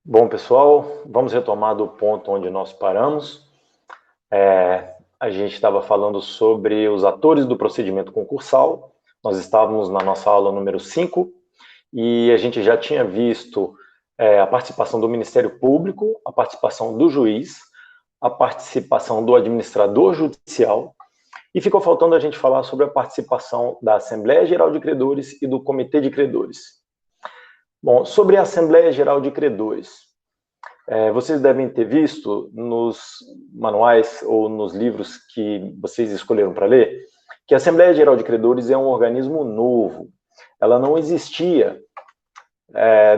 Bom, pessoal, vamos retomar do ponto onde nós paramos. A gente estava falando sobre os atores do procedimento concursal. Nós estávamos na nossa aula número 5 e a gente já tinha visto a participação do Ministério Público, a participação do juiz, a participação do administrador judicial, e ficou faltando a gente falar sobre a participação da Assembleia Geral de Credores e do Comitê de Credores. Bom, sobre a Assembleia Geral de Credores, vocês devem ter visto nos manuais ou nos livros que vocês escolheram para ler, que a Assembleia Geral de Credores é um organismo novo. Ela não existia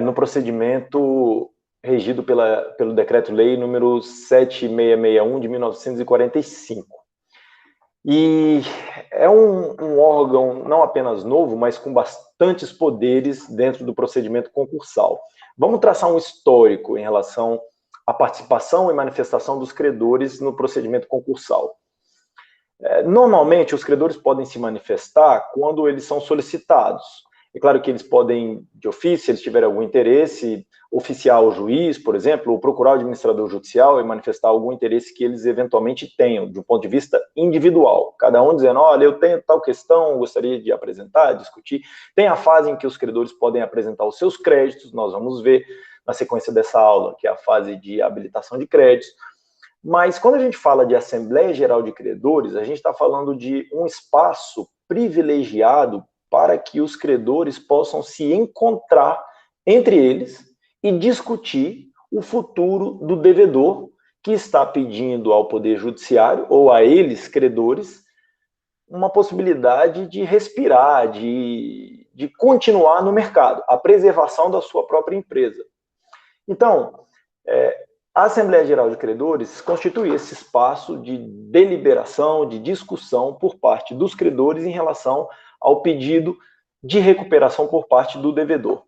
no procedimento regido pelo Decreto-Lei número 7661 de 1945. E é um órgão não apenas novo, mas com bastantes poderes dentro do procedimento concursal. Vamos traçar um histórico em relação à participação e manifestação dos credores no procedimento concursal. Normalmente, os credores podem se manifestar quando eles são solicitados. É claro que eles podem, de ofício, se eles tiverem algum interesse, oficiar ao juiz, por exemplo, ou procurar o administrador judicial e manifestar algum interesse que eles eventualmente tenham, de um ponto de vista individual. Cada um dizendo, olha, eu tenho tal questão, gostaria de apresentar, discutir. Tem a fase em que os credores podem apresentar os seus créditos, nós vamos ver na sequência dessa aula, que é a fase de habilitação de créditos. Mas quando a gente fala de Assembleia Geral de Credores, a gente está falando de um espaço privilegiado para que os credores possam se encontrar entre eles e discutir o futuro do devedor que está pedindo ao Poder Judiciário, ou a eles, credores, uma possibilidade de respirar, de continuar no mercado, a preservação da sua própria empresa. Então, a Assembleia Geral de Credores constitui esse espaço de deliberação, de discussão por parte dos credores em relação ao pedido de recuperação por parte do devedor.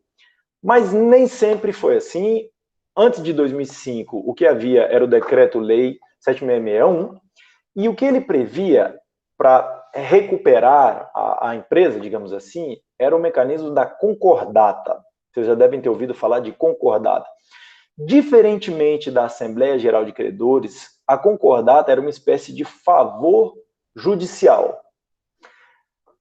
Mas nem sempre foi assim. Antes de 2005, o que havia era o Decreto-Lei 7661, e o que ele previa para recuperar a empresa, digamos assim, era o mecanismo da concordata. Vocês já devem ter ouvido falar de concordata. Diferentemente da Assembleia Geral de Credores, a concordata era uma espécie de favor judicial.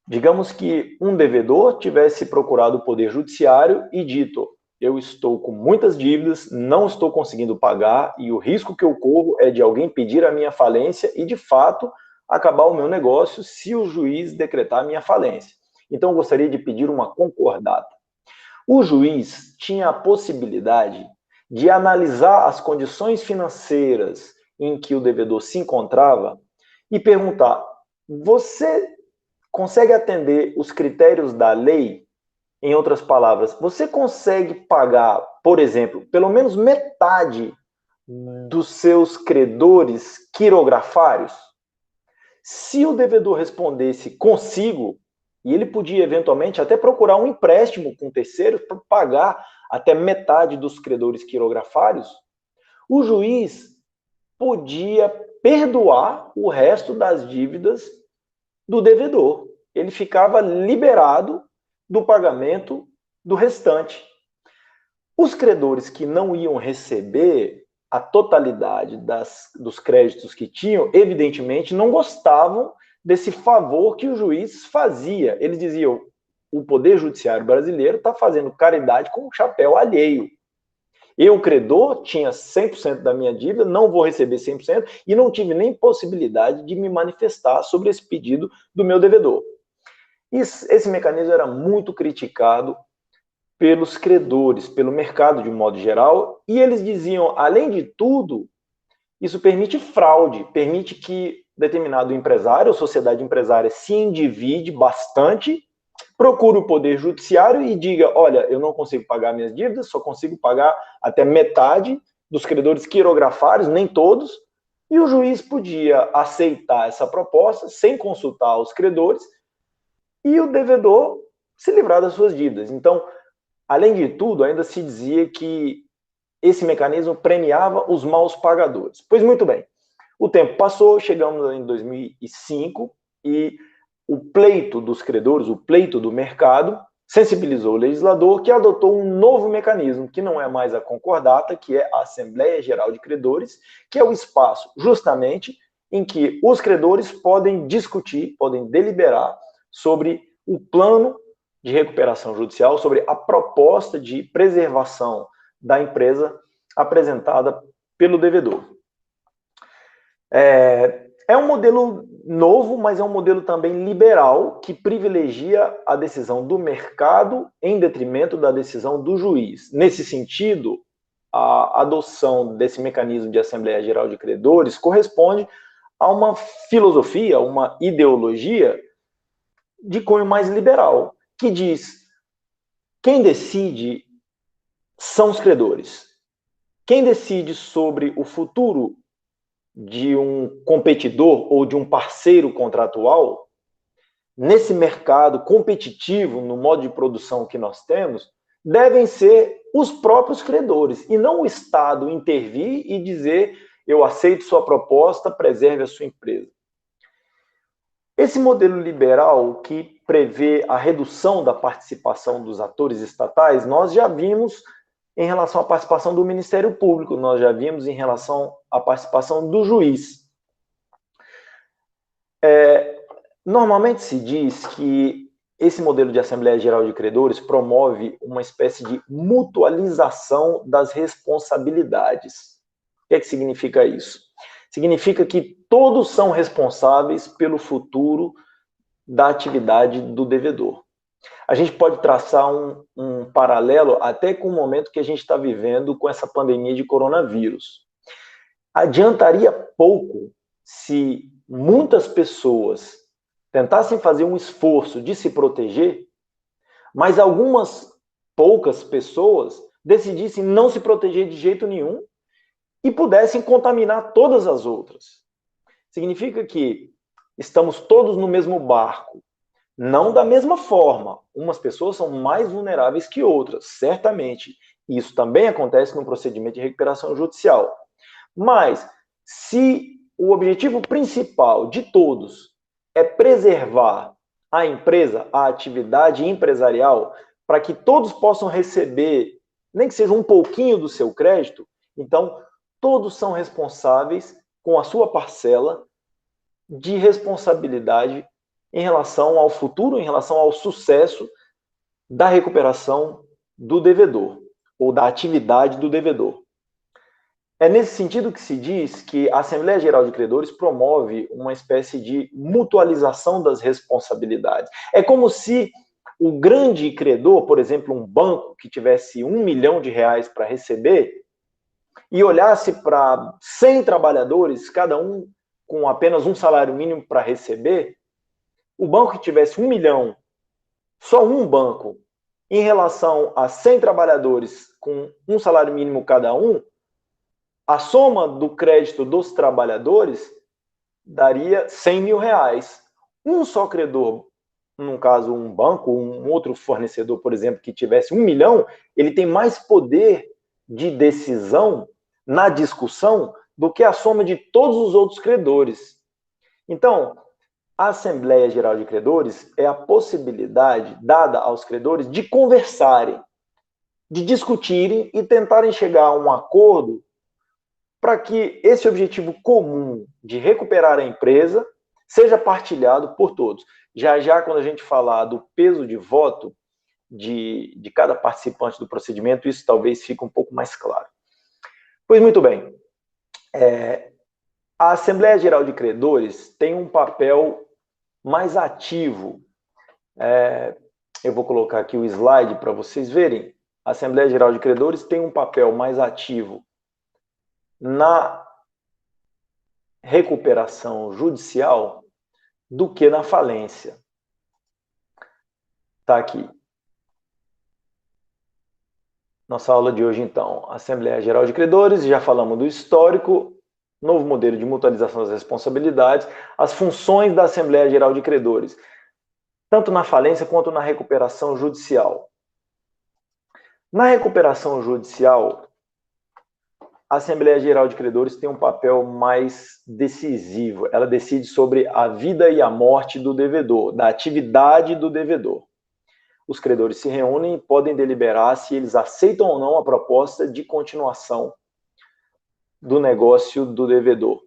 Digamos que um devedor tivesse procurado o Poder Judiciário e dito, eu estou com muitas dívidas, não estou conseguindo pagar e o risco que eu corro é de alguém pedir a minha falência e, de fato, acabar o meu negócio se o juiz decretar a minha falência. Então, eu gostaria de pedir uma concordata. O juiz tinha a possibilidade de analisar as condições financeiras em que o devedor se encontrava e perguntar, você consegue atender os critérios da lei? Em outras palavras, você consegue pagar, por exemplo, pelo menos metade dos seus credores quirografários? Se o devedor respondesse consigo, e ele podia eventualmente até procurar um empréstimo com terceiros para pagar até metade dos credores quirografários, o juiz podia perdoar o resto das dívidas do devedor. Ele ficava liberado do pagamento do restante. Os credores que não iam receber a totalidade dos créditos que tinham, evidentemente, não gostavam desse favor que o juiz fazia. Eles diziam, o Poder Judiciário brasileiro está fazendo caridade com um chapéu alheio. Eu, credor, tinha 100% da minha dívida, não vou receber 100% e não tive nem possibilidade de me manifestar sobre esse pedido do meu devedor. Esse mecanismo era muito criticado pelos credores, pelo mercado de um modo geral, e eles diziam, além de tudo, isso permite fraude, permite que determinado empresário ou sociedade empresária se endivide bastante, procure o Poder Judiciário e diga, olha, eu não consigo pagar minhas dívidas, só consigo pagar até metade dos credores quirografários, nem todos, e o juiz podia aceitar essa proposta sem consultar os credores e o devedor se livrar das suas dívidas. Então, além de tudo, ainda se dizia que esse mecanismo premiava os maus pagadores. Pois muito bem, o tempo passou, chegamos em 2005 e o pleito dos credores, o pleito do mercado, sensibilizou o legislador, que adotou um novo mecanismo, que não é mais a concordata, que é a Assembleia Geral de Credores, que é o espaço justamente em que os credores podem discutir, podem deliberar sobre o plano de recuperação judicial, sobre a proposta de preservação da empresa apresentada pelo devedor. É um modelo novo, mas é um modelo também liberal, que privilegia a decisão do mercado em detrimento da decisão do juiz. Nesse sentido, a adoção desse mecanismo de Assembleia Geral de Credores corresponde a uma filosofia, uma ideologia de cunho mais liberal, que diz: quem decide são os credores. Quem decide sobre o futuro de um competidor ou de um parceiro contratual, nesse mercado competitivo, no modo de produção que nós temos, devem ser os próprios credores, e não o Estado intervir e dizer: eu aceito sua proposta, preserve a sua empresa. Esse modelo liberal, que prevê a redução da participação dos atores estatais, nós já vimos em relação à participação do Ministério Público, nós já vimos em relação à participação do juiz. Normalmente se diz que esse modelo de Assembleia Geral de Credores promove uma espécie de mutualização das responsabilidades. O que é que significa isso? Significa que todos são responsáveis pelo futuro da atividade do devedor. A gente pode traçar um paralelo até com o momento que a gente está vivendo com essa pandemia de coronavírus. Adiantaria pouco se muitas pessoas tentassem fazer um esforço de se proteger, mas algumas poucas pessoas decidissem não se proteger de jeito nenhum e pudessem contaminar todas as outras. Significa que estamos todos no mesmo barco, não da mesma forma. Umas pessoas são mais vulneráveis que outras, certamente. Isso também acontece no procedimento de recuperação judicial. Mas, se o objetivo principal de todos é preservar a empresa, a atividade empresarial, para que todos possam receber, nem que seja um pouquinho do seu crédito, então todos são responsáveis com a sua parcela de responsabilidade em relação ao futuro, em relação ao sucesso da recuperação do devedor, ou da atividade do devedor. É nesse sentido que se diz que a Assembleia Geral de Credores promove uma espécie de mutualização das responsabilidades. É como se o grande credor, por exemplo, um banco que tivesse R$1 milhão para receber, e olhasse para 100 trabalhadores, cada um com apenas um salário mínimo para receber, o banco que tivesse 1 milhão, só um banco, em relação a 100 trabalhadores com um salário mínimo cada um, a soma do crédito dos trabalhadores daria R$100 mil. Um só credor, no caso um banco, um outro fornecedor, por exemplo, que tivesse 1 milhão, ele tem mais poder de decisão na discussão do que a soma de todos os outros credores. Então, a Assembleia Geral de Credores é a possibilidade dada aos credores de conversarem, de discutirem e tentarem chegar a um acordo para que esse objetivo comum de recuperar a empresa seja partilhado por todos. Já, quando a gente falar do peso de voto de cada participante do procedimento, isso talvez fique um pouco mais claro. Pois muito bem, a Assembleia Geral de Credores tem um papel mais ativo. Eu vou colocar aqui o slide para vocês verem. A Assembleia Geral de Credores tem um papel mais ativo na recuperação judicial do que na falência. Está aqui. Nossa aula de hoje, então, Assembleia Geral de Credores, já falamos do histórico, novo modelo de mutualização das responsabilidades, as funções da Assembleia Geral de Credores, tanto na falência quanto na recuperação judicial. Na recuperação judicial, a Assembleia Geral de Credores tem um papel mais decisivo. Ela decide sobre a vida e a morte do devedor, da atividade do devedor. os credores se reúnem e podem deliberar se eles aceitam ou não a proposta de continuação do negócio do devedor.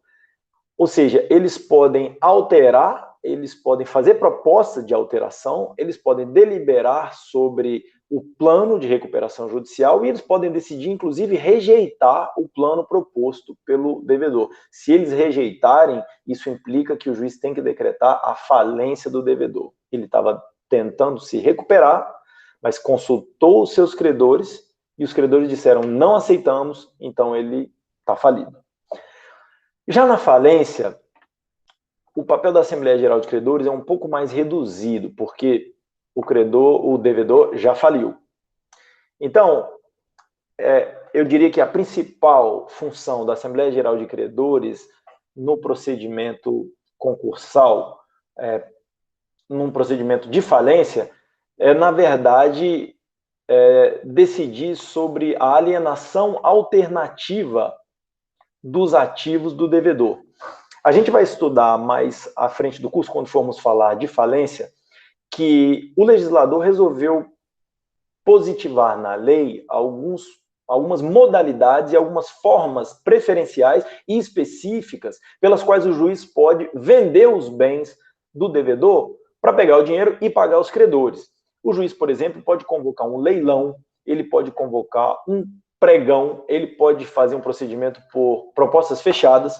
Ou seja, eles podem alterar, eles podem fazer proposta de alteração, eles podem deliberar sobre o plano de recuperação judicial e eles podem decidir, inclusive, rejeitar o plano proposto pelo devedor. Se eles rejeitarem, isso implica que o juiz tem que decretar a falência do devedor. Ele estava tentando se recuperar, mas consultou os seus credores e os credores disseram, não aceitamos, então ele está falido. Já na falência, o papel da Assembleia Geral de Credores é um pouco mais reduzido, porque o devedor já faliu. Então, eu diria que a principal função da Assembleia Geral de Credores no procedimento concursal, num procedimento de falência, na verdade, decidir sobre a alienação alternativa dos ativos do devedor. A gente vai estudar mais à frente do curso, quando formos falar de falência, que o legislador resolveu positivar na lei algumas modalidades e algumas formas preferenciais e específicas pelas quais o juiz pode vender os bens do devedor para pegar o dinheiro e pagar os credores. O juiz, por exemplo, pode convocar um leilão, ele pode convocar um pregão, ele pode fazer um procedimento por propostas fechadas.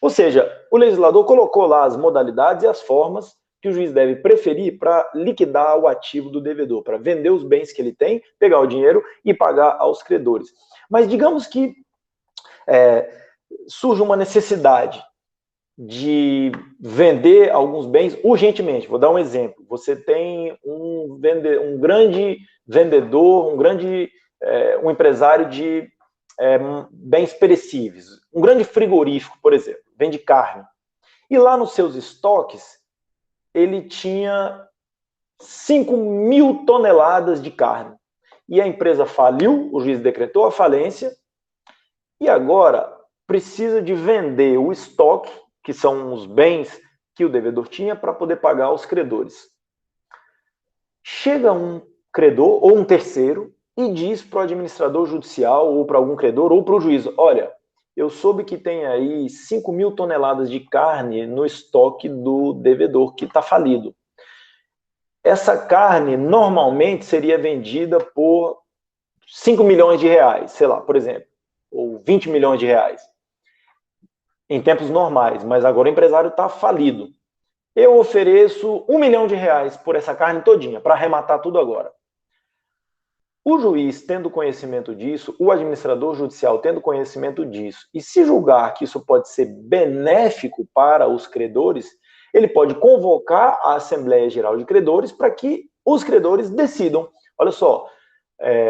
Ou seja, o legislador colocou lá as modalidades e as formas que o juiz deve preferir para liquidar o ativo do devedor, para vender os bens que ele tem, pegar o dinheiro e pagar aos credores. Mas digamos que surge uma necessidade de vender alguns bens urgentemente. Vou dar um exemplo. Você tem um grande vendedor, um empresário de bens perecíveis, um grande frigorífico, por exemplo, vende carne. E lá nos seus estoques, ele tinha 5.000 toneladas de carne. E a empresa faliu, o juiz decretou a falência, e agora precisa de vender o estoque, que são os bens que o devedor tinha, para poder pagar os credores. Chega um credor ou um terceiro e diz para o administrador judicial, ou para algum credor, ou para o juiz, olha, eu soube que tem aí 5.000 toneladas de carne no estoque do devedor que está falido. Essa carne normalmente seria vendida por 5 milhões de reais, sei lá, por exemplo, ou 20 milhões de reais, em tempos normais, mas agora o empresário está falido. Eu ofereço 1 milhão de reais por essa carne todinha, para arrematar tudo agora. O juiz, tendo conhecimento disso, o administrador judicial tendo conhecimento disso, e se julgar que isso pode ser benéfico para os credores, ele pode convocar a Assembleia Geral de Credores para que os credores decidam. Olha só,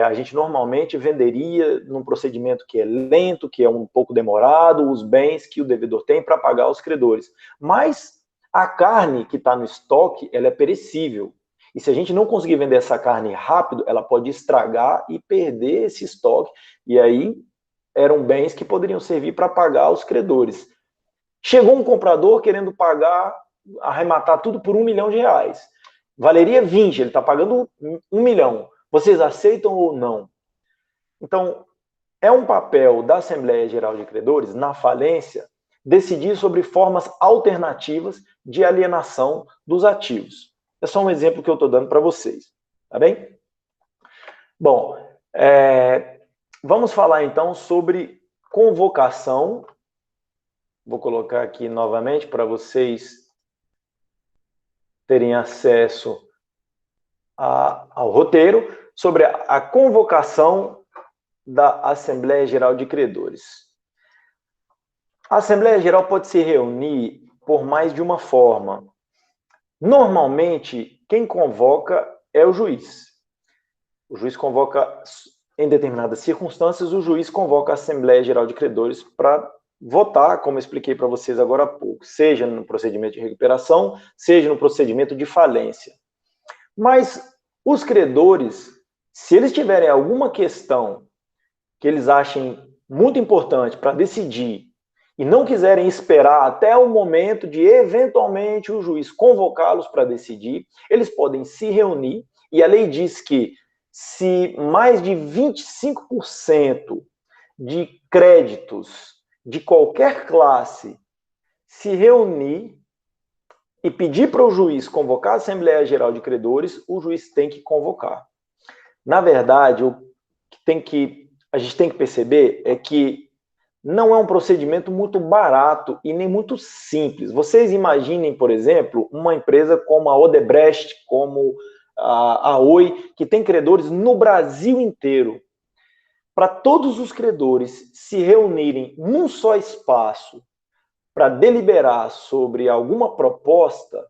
a gente normalmente venderia num procedimento que é lento, que é um pouco demorado, os bens que o devedor tem para pagar os credores. Mas a carne que está no estoque, ela é perecível. E se a gente não conseguir vender essa carne rápido, ela pode estragar e perder esse estoque. E aí eram bens que poderiam servir para pagar os credores. Chegou um comprador querendo arrematar tudo por 1 milhão de reais. Valeria 20, ele está pagando 1 milhão. Vocês aceitam ou não? Então, é um papel da Assembleia Geral de Credores, na falência, decidir sobre formas alternativas de alienação dos ativos. É só um exemplo que eu estou dando para vocês, tá bem? Bom, vamos falar então sobre convocação. Vou colocar aqui novamente para vocês terem acesso ao roteiro sobre a convocação da Assembleia Geral de Credores. A Assembleia Geral pode se reunir por mais de uma forma. Normalmente, quem convoca é o juiz. O juiz convoca, em determinadas circunstâncias, o juiz convoca a Assembleia Geral de Credores para votar, como eu expliquei para vocês agora há pouco, seja no procedimento de recuperação, seja no procedimento de falência. Mas os credores, se eles tiverem alguma questão que eles achem muito importante para decidir e não quiserem esperar até o momento de, eventualmente, o juiz convocá-los para decidir, eles podem se reunir E a lei diz que se mais de 25% de créditos de qualquer classe se reunir e pedir para o juiz convocar a Assembleia Geral de Credores, o juiz tem que convocar. Na verdade, o que a gente tem que perceber é que não é um procedimento muito barato e nem muito simples. Vocês imaginem, por exemplo, uma empresa como a Odebrecht, como a Oi, que tem credores no Brasil inteiro. Para todos os credores se reunirem num só espaço para deliberar sobre alguma proposta,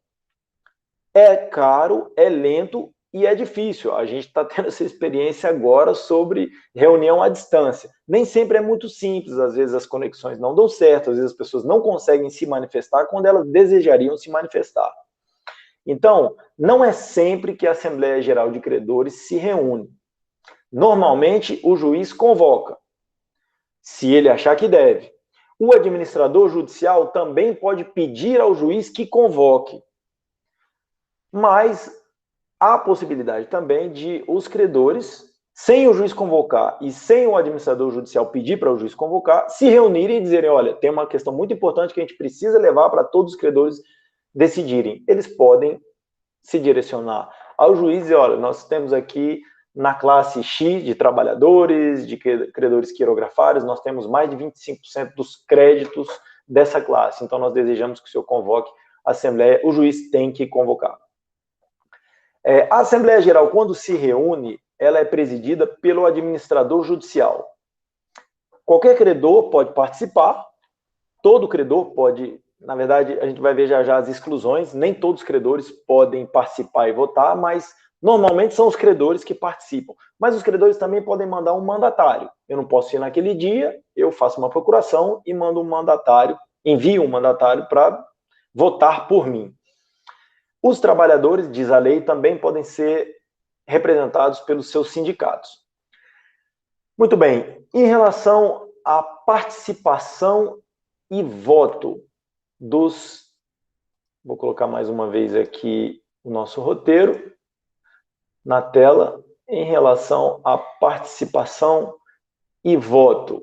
é caro, é lento e é difícil. A gente está tendo essa experiência agora sobre reunião à distância. Nem sempre é muito simples, às vezes as conexões não dão certo, às vezes as pessoas não conseguem se manifestar quando elas desejariam se manifestar. Então, não é sempre que a Assembleia Geral de Credores se reúne. Normalmente, o juiz convoca, se ele achar que deve. O administrador judicial também pode pedir ao juiz que convoque. Mas há a possibilidade também de os credores, sem o juiz convocar e sem o administrador judicial pedir para o juiz convocar, se reunirem e dizerem, olha, tem uma questão muito importante que a gente precisa levar para todos os credores decidirem. Eles podem se direcionar ao juiz e dizer, olha, nós temos aqui na classe X de trabalhadores, de credores quirografários, nós temos mais de 25% dos créditos dessa classe. Então, nós desejamos que o senhor convoque a Assembleia, o juiz tem que convocar. A Assembleia Geral, quando se reúne, ela é presidida pelo administrador judicial. Qualquer credor pode participar, todo credor pode, na verdade, a gente vai ver já já as exclusões, nem todos os credores podem participar e votar, mas normalmente são os credores que participam. Mas os credores também podem mandar um mandatário. Eu não posso ir naquele dia, eu faço uma procuração e mando um mandatário, envio um mandatário para votar por mim. Os trabalhadores, diz a lei, também podem ser representados pelos seus sindicatos. Muito bem, em relação à participação e voto dos... Vou colocar mais uma vez aqui o nosso roteiro na tela, em relação à participação e voto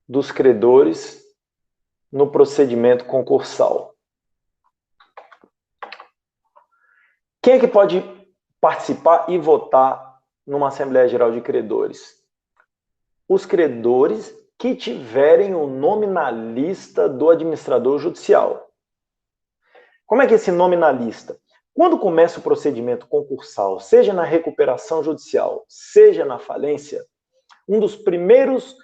dos credores no procedimento concursal. Quem é que pode participar e votar numa Assembleia Geral de Credores? Os credores que tiverem o nome na lista do administrador judicial. Como é que é esse nome na lista? Quando começa o procedimento concursal, seja na recuperação judicial, seja na falência, um dos primeiros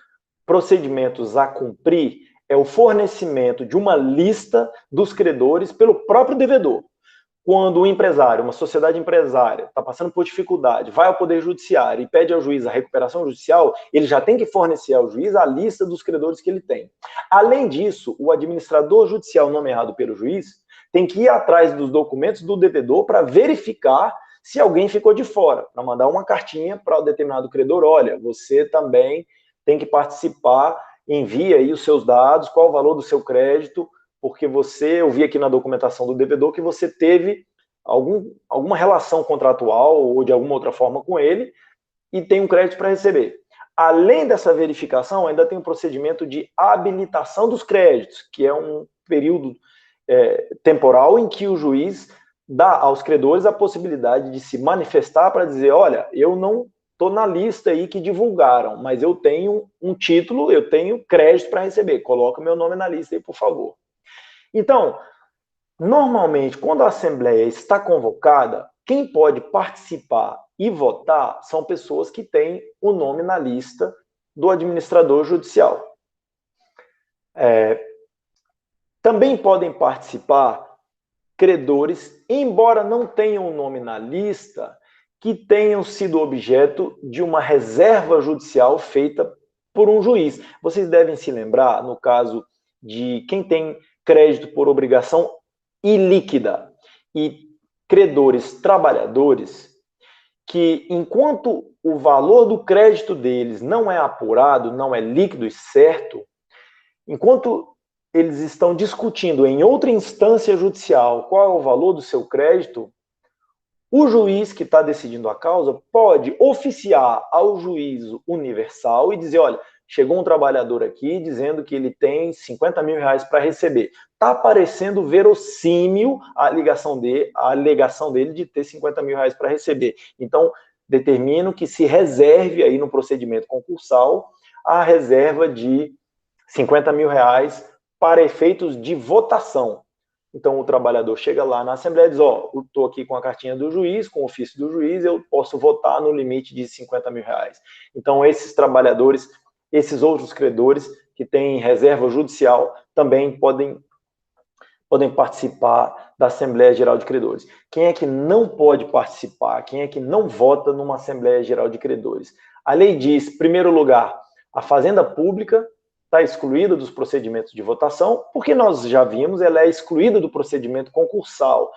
procedimentos a cumprir é o fornecimento de uma lista dos credores pelo próprio devedor. Quando o empresário, uma sociedade empresária, está passando por dificuldade, vai ao Poder Judiciário e pede ao juiz a recuperação judicial, ele já tem que fornecer ao juiz a lista dos credores que ele tem. Além disso, o administrador judicial nomeado pelo juiz tem que ir atrás dos documentos do devedor para verificar se alguém ficou de fora, para mandar uma cartinha para o determinado credor, olha, você também tem que participar, envia aí os seus dados, qual o valor do seu crédito, porque eu vi aqui na documentação do devedor que você teve alguma relação contratual ou de alguma outra forma com ele e tem um crédito para receber. Além dessa verificação, ainda tem um procedimento de habilitação dos créditos, que é um período temporal em que o juiz dá aos credores a possibilidade de se manifestar para dizer, olha, eu não estou na lista aí que divulgaram, mas eu tenho um título, eu tenho crédito para receber, coloca o meu nome na lista aí, por favor. Então, normalmente, quando a Assembleia está convocada, quem pode participar e votar são pessoas que têm o nome na lista do administrador judicial. Também podem participar credores, embora não tenham o nome na lista, que tenham sido objeto de uma reserva judicial feita por um juiz. Vocês devem se lembrar, no caso de quem tem crédito por obrigação ilíquida e credores trabalhadores, que enquanto o valor do crédito deles não é apurado, não é líquido e certo, enquanto eles estão discutindo em outra instância judicial qual é o valor do seu crédito, O juiz que está decidindo a causa pode oficiar ao juízo universal e dizer, olha, chegou um trabalhador aqui dizendo que ele tem 50 mil reais para receber. Está parecendo verossímil a alegação dele de ter 50 mil reais para receber. Então, determino que se reserve aí no procedimento concursal a reserva de 50 mil reais para efeitos de votação. Então, o trabalhador chega lá na Assembleia e diz, ó, eu estou aqui com a cartinha do juiz, com o ofício do juiz, eu posso votar no limite de 50 mil reais. Então, esses trabalhadores, esses outros credores que têm reserva judicial também podem participar da Assembleia Geral de Credores. Quem é que não pode participar? Quem é que não vota numa Assembleia Geral de Credores? A lei diz, em primeiro lugar, a Fazenda Pública está excluída dos procedimentos de votação, porque nós já vimos, ela é excluída do procedimento concursal.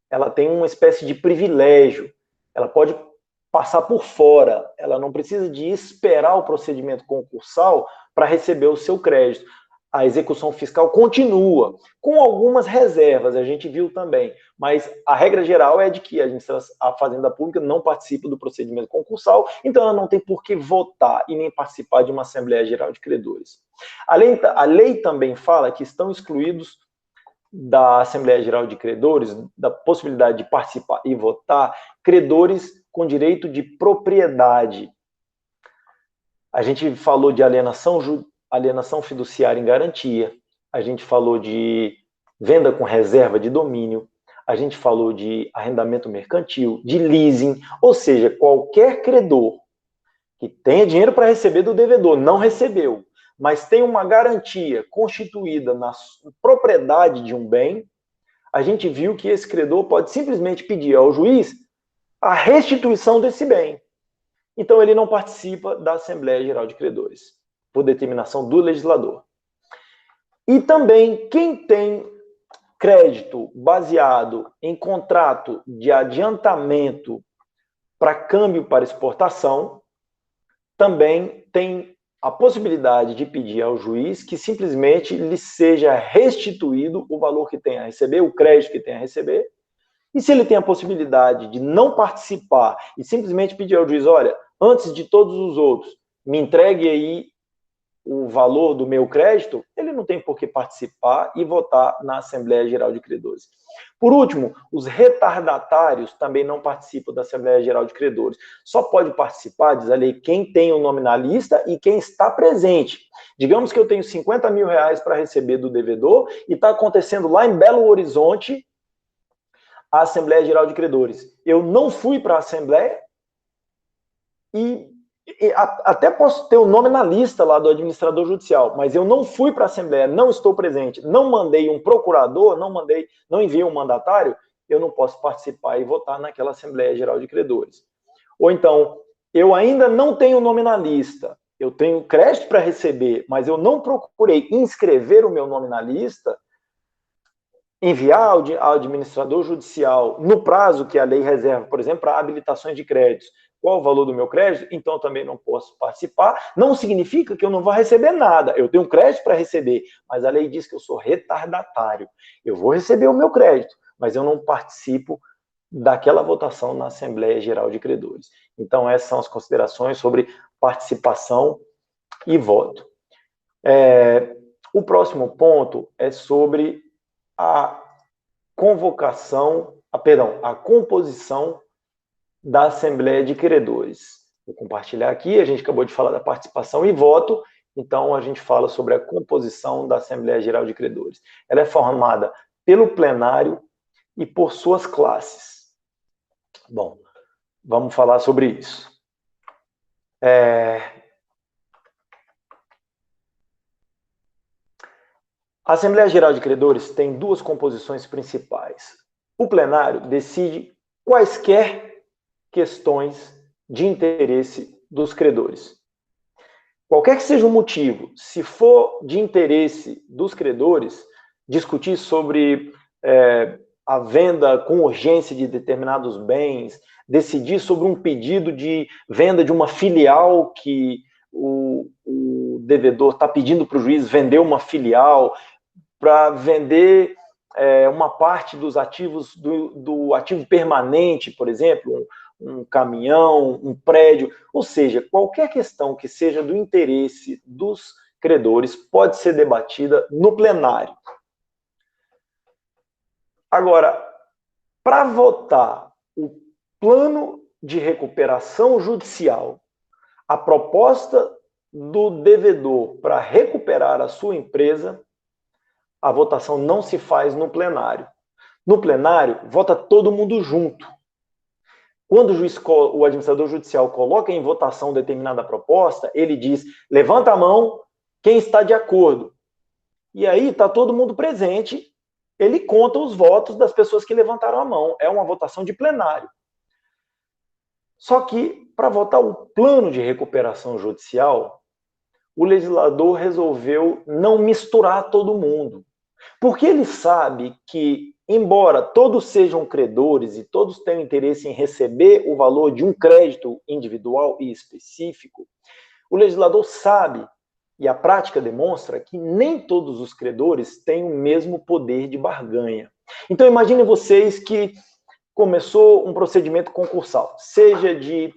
Ela tem uma espécie de privilégio. Ela pode passar por fora. Ela não precisa de esperar o procedimento concursal para receber o seu crédito. A execução fiscal continua, com algumas reservas, a gente viu também, mas a regra geral é de que a Fazenda Pública não participa do procedimento concursal, então ela não tem por que votar e nem participar de uma Assembleia Geral de Credores. A lei também fala que estão excluídos da Assembleia Geral de Credores, da possibilidade de participar e votar, credores com direito de propriedade. A gente falou de alienação fiduciária em garantia, a gente falou de venda com reserva de domínio, a gente falou de arrendamento mercantil, de leasing, ou seja, qualquer credor que tenha dinheiro para receber do devedor, não recebeu, mas tem uma garantia constituída na propriedade de um bem, a gente viu que esse credor pode simplesmente pedir ao juiz a restituição desse bem. Então, ele não participa da Assembleia Geral de Credores, por determinação do legislador. E também, quem tem crédito baseado em contrato de adiantamento para câmbio para exportação, também tem a possibilidade de pedir ao juiz que simplesmente lhe seja restituído o valor que tem a receber, o crédito que tem a receber. E se ele tem a possibilidade de não participar e simplesmente pedir ao juiz, olha, antes de todos os outros, me entregue aí o valor do meu crédito, ele não tem por que participar e votar na Assembleia Geral de Credores. Por último, os retardatários também não participam da Assembleia Geral de Credores. Só pode participar, diz a lei, quem tem o nome na lista e quem está presente. Digamos que eu tenho 50 mil reais para receber do devedor e está acontecendo lá em Belo Horizonte a Assembleia Geral de Credores. Eu não fui para a Assembleia e até posso ter o nome na lista lá do administrador judicial, mas eu não fui para a Assembleia, não estou presente, não mandei um procurador, não enviei um mandatário, eu não posso participar e votar naquela Assembleia Geral de Credores. Ou então, eu ainda não tenho o nome na lista, eu tenho crédito para receber, mas eu não procurei inscrever o meu nome na lista, enviar ao administrador judicial no prazo que a lei reserva, por exemplo, para habilitações de créditos, qual o valor do meu crédito, então eu também não posso participar. Não significa que eu não vou receber nada. Eu tenho crédito para receber, mas a lei diz que eu sou retardatário. Eu vou receber o meu crédito, mas eu não participo daquela votação na Assembleia Geral de Credores. Então, essas são as considerações sobre participação e voto. O próximo ponto é sobre a composição da Assembleia de Credores. Vou compartilhar aqui, a gente acabou de falar da participação e voto, então a gente fala sobre a composição da Assembleia Geral de Credores. Ela é formada pelo plenário e por suas classes. Bom, vamos falar sobre isso. A Assembleia Geral de Credores tem duas composições principais. O plenário decide quaisquer questões de interesse dos credores. Qualquer que seja o motivo, se for de interesse dos credores, discutir sobre a venda com urgência de determinados bens, decidir sobre um pedido de venda de uma filial que o devedor está pedindo para o juiz vender uma filial, para vender uma parte dos ativos, do ativo permanente, por exemplo, um caminhão, um prédio, ou seja, qualquer questão que seja do interesse dos credores pode ser debatida no plenário. Agora, para votar o plano de recuperação judicial, a proposta do devedor para recuperar a sua empresa, a votação não se faz no plenário. No plenário, vota todo mundo junto. Quando o administrador judicial coloca em votação determinada proposta, ele diz, levanta a mão quem está de acordo. E aí está todo mundo presente, ele conta os votos das pessoas que levantaram a mão. É uma votação de plenário. Só que, para votar o plano de recuperação judicial, o legislador resolveu não misturar todo mundo. Porque ele sabe que, embora todos sejam credores e todos tenham interesse em receber o valor de um crédito individual e específico, o legislador sabe, e a prática demonstra, que nem todos os credores têm o mesmo poder de barganha. Então, imaginem vocês que começou um procedimento concursal, seja de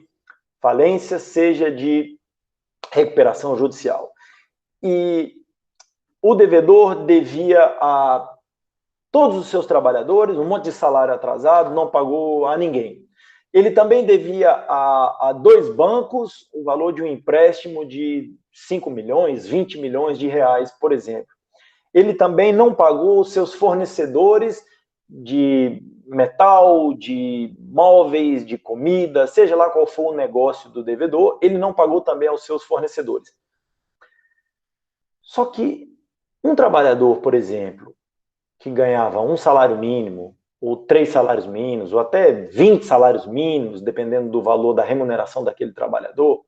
falência, seja de recuperação judicial. E o devedor devia a todos os seus trabalhadores um monte de salário atrasado, não pagou a ninguém. Ele também devia a 2 bancos o valor de um empréstimo de 5 milhões, 20 milhões de reais, por exemplo. Ele também não pagou os seus fornecedores de metal, de móveis, de comida, seja lá qual for o negócio do devedor, ele não pagou também aos seus fornecedores. Só que um trabalhador, por exemplo, que ganhava um salário mínimo, ou 3 salários mínimos, ou até 20 salários mínimos, dependendo do valor da remuneração daquele trabalhador,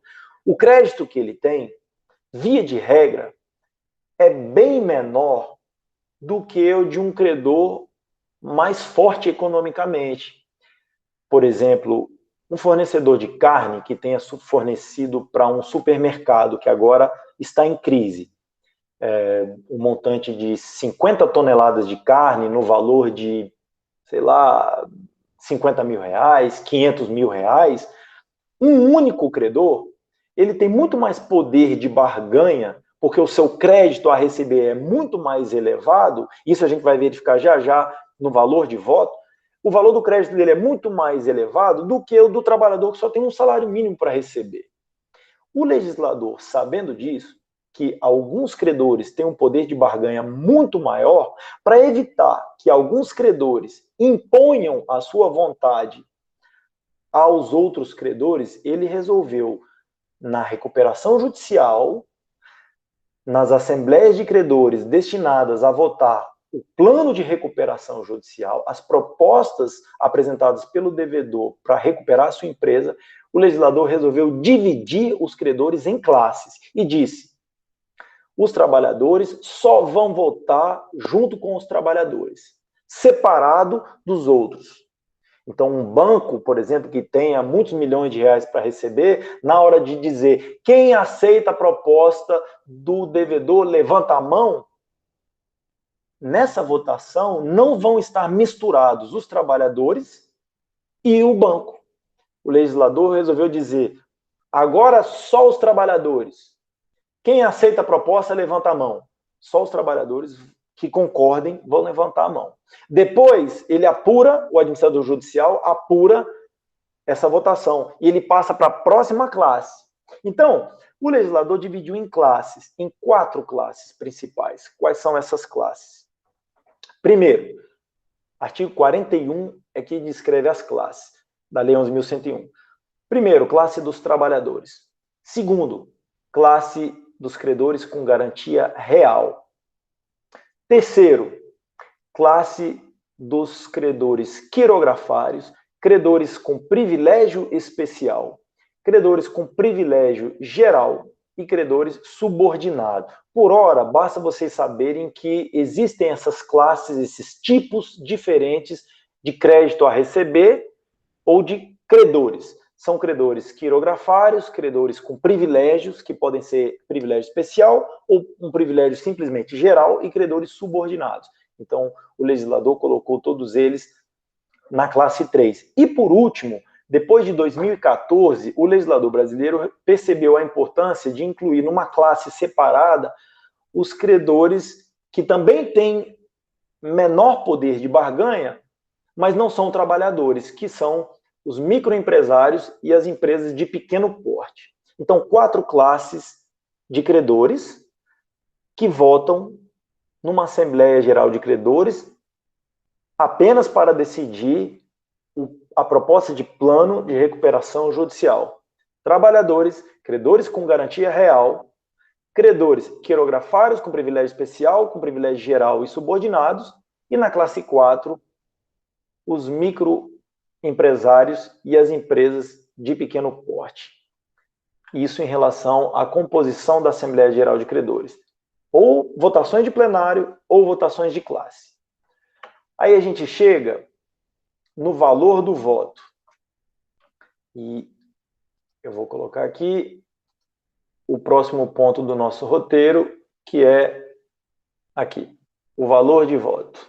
o crédito que ele tem, via de regra, é bem menor do que o de um credor mais forte economicamente. Por exemplo, um fornecedor de carne que tenha fornecido para um supermercado que agora está em crise, um montante de 50 toneladas de carne no valor de, sei lá, 50 mil reais, 500 mil reais, um único credor, ele tem muito mais poder de barganha, porque o seu crédito a receber é muito mais elevado, isso a gente vai verificar já já no valor de voto, o valor do crédito dele é muito mais elevado do que o do trabalhador que só tem um salário mínimo para receber. O legislador, sabendo disso, que alguns credores têm um poder de barganha muito maior, para evitar que alguns credores imponham a sua vontade aos outros credores, ele resolveu, na recuperação judicial, nas assembleias de credores destinadas a votar o plano de recuperação judicial, as propostas apresentadas pelo devedor para recuperar a sua empresa, o legislador resolveu dividir os credores em classes e disse: os trabalhadores só vão votar junto com os trabalhadores, separado dos outros. Então, um banco, por exemplo, que tenha muitos milhões de reais para receber, na hora de dizer quem aceita a proposta do devedor, levanta a mão, nessa votação não vão estar misturados os trabalhadores e o banco. O legislador resolveu dizer, agora só os trabalhadores. Quem aceita a proposta, levanta a mão. Só os trabalhadores que concordem vão levantar a mão. Depois, ele apura, o administrador judicial apura essa votação e ele passa para a próxima classe. Então, o legislador dividiu em classes, em 4 classes principais. Quais são essas classes? Primeiro, artigo 41 é que descreve as classes da Lei 11.101. Primeiro, classe dos trabalhadores. Segundo, classe dos credores com garantia real. Terceiro, classe dos credores quirografários, credores com privilégio especial, credores com privilégio geral e credores subordinados. Por ora, basta vocês saberem que existem essas classes, esses tipos diferentes de crédito a receber ou de credores. São credores quirografários, credores com privilégios, que podem ser privilégio especial ou um privilégio simplesmente geral, e credores subordinados. Então, o legislador colocou todos eles na classe 3. E, por último, depois de 2014, o legislador brasileiro percebeu a importância de incluir numa classe separada os credores que também têm menor poder de barganha, mas não são trabalhadores, que são os microempresários e as empresas de pequeno porte. Então, 4 classes de credores que votam numa Assembleia Geral de Credores apenas para decidir a proposta de plano de recuperação judicial. Trabalhadores, credores com garantia real, credores quirografários com privilégio especial, com privilégio geral e subordinados, e na classe 4, os microempresários e as empresas de pequeno porte. Isso em relação à composição da Assembleia Geral de Credores. Ou votações de plenário, ou votações de classe. Aí a gente chega no valor do voto. E eu vou colocar aqui o próximo ponto do nosso roteiro, que é aqui, o valor de voto.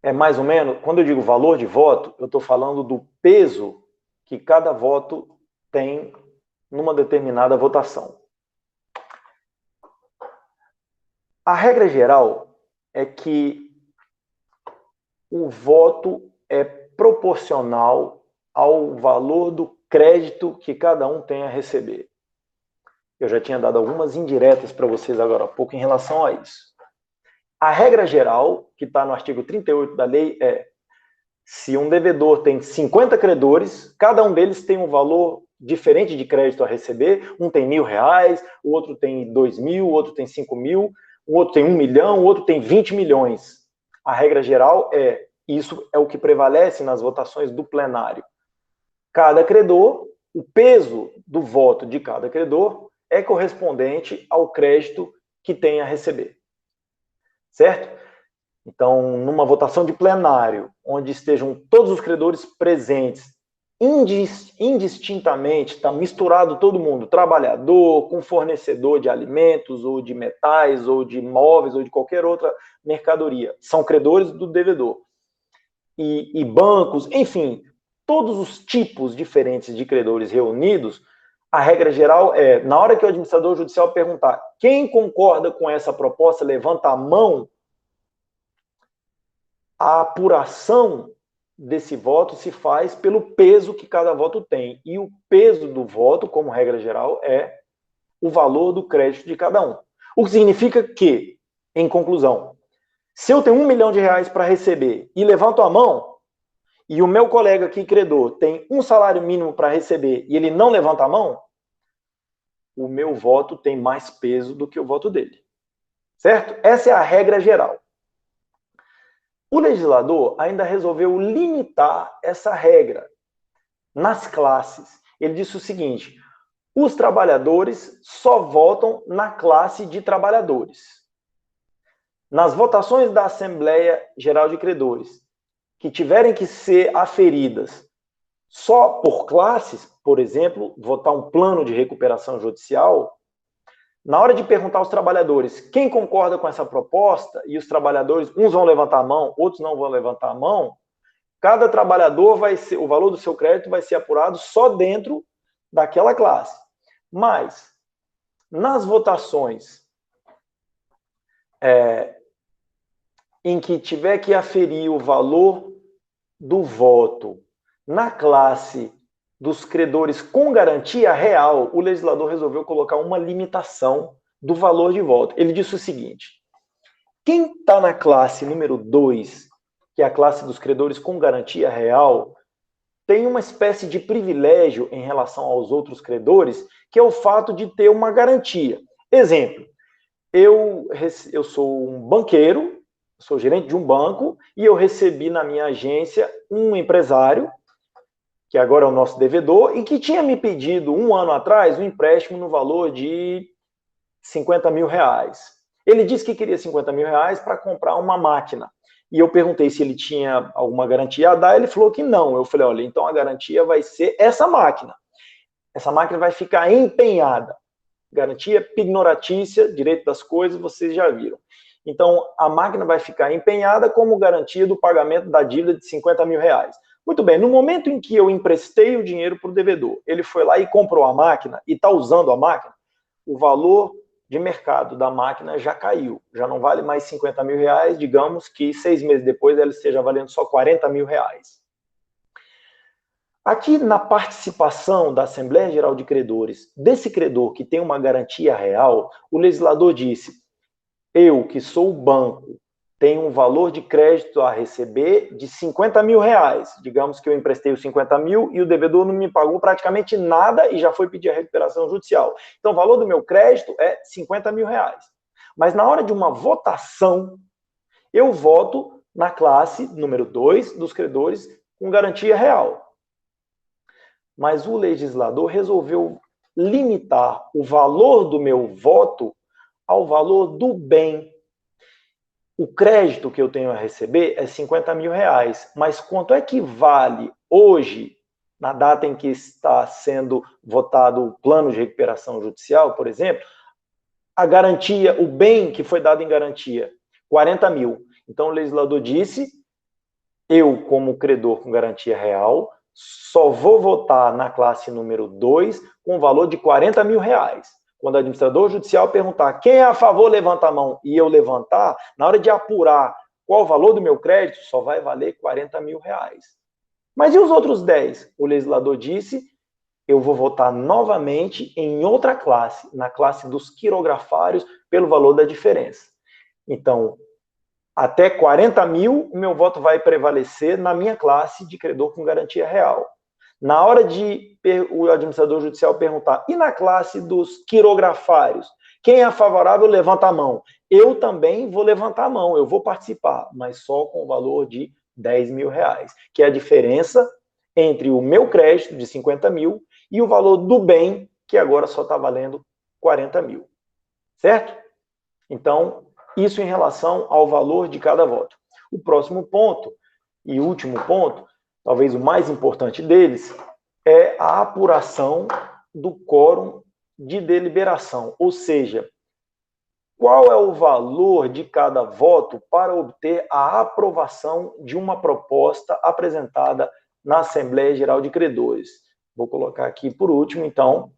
É mais ou menos, quando eu digo valor de voto, eu estou falando do peso que cada voto tem numa determinada votação. A regra geral é que o voto é proporcional ao valor do crédito que cada um tem a receber. Eu já tinha dado algumas indiretas para vocês agora há pouco em relação a isso. A regra geral, que está no artigo 38 da lei, é: se um devedor tem 50 credores, cada um deles tem um valor diferente de crédito a receber. Um tem R$1.000, o outro tem 2.000, o outro tem 5.000, o outro tem 1 milhão, o outro tem 20 milhões. A regra geral é: isso é o que prevalece nas votações do plenário. Cada credor, o peso do voto de cada credor é correspondente ao crédito que tem a receber. Certo? Então, numa votação de plenário, onde estejam todos os credores presentes, indistintamente, está misturado todo mundo, trabalhador com fornecedor de alimentos, ou de metais, ou de imóveis, ou de qualquer outra mercadoria. São credores do devedor. E bancos, enfim, todos os tipos diferentes de credores reunidos, a regra geral é, na hora que o administrador judicial perguntar quem concorda com essa proposta, levanta a mão, a apuração desse voto se faz pelo peso que cada voto tem. E o peso do voto, como regra geral, é o valor do crédito de cada um. O que significa que, em conclusão, se eu tenho R$1 milhão para receber e levanto a mão, e o meu colega aqui, credor, tem um salário mínimo para receber e ele não levanta a mão, o meu voto tem mais peso do que o voto dele. Certo? Essa é a regra geral. O legislador ainda resolveu limitar essa regra nas classes. Ele disse o seguinte: os trabalhadores só votam na classe de trabalhadores. Nas votações da Assembleia Geral de Credores, que tiverem que ser aferidas só por classes, por exemplo, votar um plano de recuperação judicial, na hora de perguntar aos trabalhadores quem concorda com essa proposta, e os trabalhadores, uns vão levantar a mão, outros não vão levantar a mão, cada trabalhador vai ser, o valor do seu crédito vai ser apurado só dentro daquela classe. Mas, nas votações em que tiver que aferir o valor do voto na classe dos credores com garantia real, o legislador resolveu colocar uma limitação do valor de voto. Ele disse o seguinte: quem está na classe número 2, que é a classe dos credores com garantia real, tem uma espécie de privilégio em relação aos outros credores, que é o fato de ter uma garantia. Exemplo, eu sou um banqueiro, sou gerente de um banco, e eu recebi na minha agência um empresário, que agora é o nosso devedor, e que tinha me pedido um ano atrás um empréstimo no valor de R$50 mil. Ele disse que queria R$50 mil para comprar uma máquina. E eu perguntei se ele tinha alguma garantia a dar, ele falou que não. Eu falei, olha, então a garantia vai ser essa máquina. Essa máquina vai ficar empenhada. Garantia pignoratícia, direito das coisas, vocês já viram. Então, a máquina vai ficar empenhada como garantia do pagamento da dívida de 50 mil reais. Muito bem, no momento em que eu emprestei o dinheiro para o devedor, ele foi lá e comprou a máquina e está usando a máquina, o valor de mercado da máquina já caiu, já não vale mais 50 mil reais, digamos que 6 meses depois ela esteja valendo só 40 mil reais. Aqui na participação da Assembleia Geral de Credores, desse credor que tem uma garantia real, o legislador disse: eu, que sou o banco, tenho um valor de crédito a receber de 50 mil reais. Digamos que eu emprestei os 50 mil e o devedor não me pagou praticamente nada e já foi pedir a recuperação judicial. Então, o valor do meu crédito é 50 mil reais. Mas na hora de uma votação, eu voto na classe número 2 dos credores com garantia real. Mas o legislador resolveu limitar o valor do meu voto ao valor do bem. O crédito que eu tenho a receber é 50 mil reais, mas quanto é que vale hoje, na data em que está sendo votado o plano de recuperação judicial, por exemplo, a garantia, o bem que foi dado em garantia? 40 mil. Então o legislador disse: eu, como credor com garantia real, só vou votar na classe número 2 com valor de 40 mil reais. Quando o administrador judicial perguntar quem é a favor, levanta a mão, e eu levantar, na hora de apurar qual o valor do meu crédito, só vai valer 40 mil reais. Mas e os outros 10? O legislador disse: eu vou votar novamente em outra classe, na classe dos quirografários, pelo valor da diferença. Então, até 40 mil, o meu voto vai prevalecer na minha classe de credor com garantia real. Na hora de o administrador judicial perguntar, e na classe dos quirografários, quem é favorável, levanta a mão. Eu também vou levantar a mão, eu vou participar, mas só com o valor de 10 mil reais, que é a diferença entre o meu crédito de 50 mil e o valor do bem, que agora só está valendo 40 mil. Certo? Então, isso em relação ao valor de cada voto. O próximo ponto, e último ponto, talvez o mais importante deles, é a apuração do quórum de deliberação, ou seja, qual é o valor de cada voto para obter a aprovação de uma proposta apresentada na Assembleia Geral de Credores. Vou colocar aqui por último, então,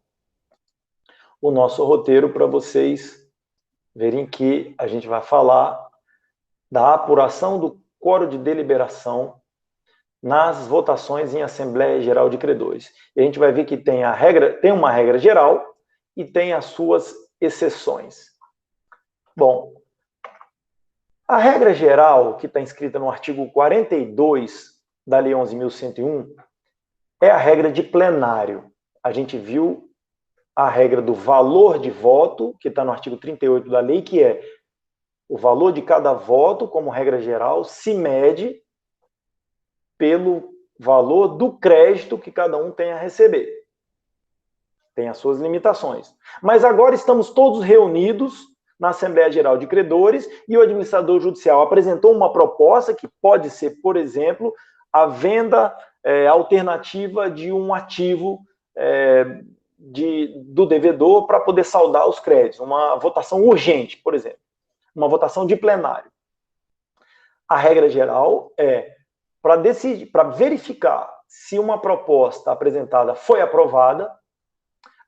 o nosso roteiro para vocês verem que a gente vai falar da apuração do quórum de deliberação nas votações em Assembleia Geral de Credores. E a gente vai ver que tem uma regra geral e tem as suas exceções. Bom, a regra geral, que está inscrita no artigo 42 da Lei 11.101, é a regra de plenário. A gente viu a regra do valor de voto, que está no artigo 38 da lei, que é o valor de cada voto, como regra geral, se mede pelo valor do crédito que cada um tem a receber. Tem as suas limitações. Mas agora estamos todos reunidos na Assembleia Geral de Credores e o administrador judicial apresentou uma proposta que pode ser, por exemplo, a venda alternativa de um ativo do devedor para poder saldar os créditos. Uma votação urgente, por exemplo. Uma votação de plenário. A regra geral é para verificar se uma proposta apresentada foi aprovada,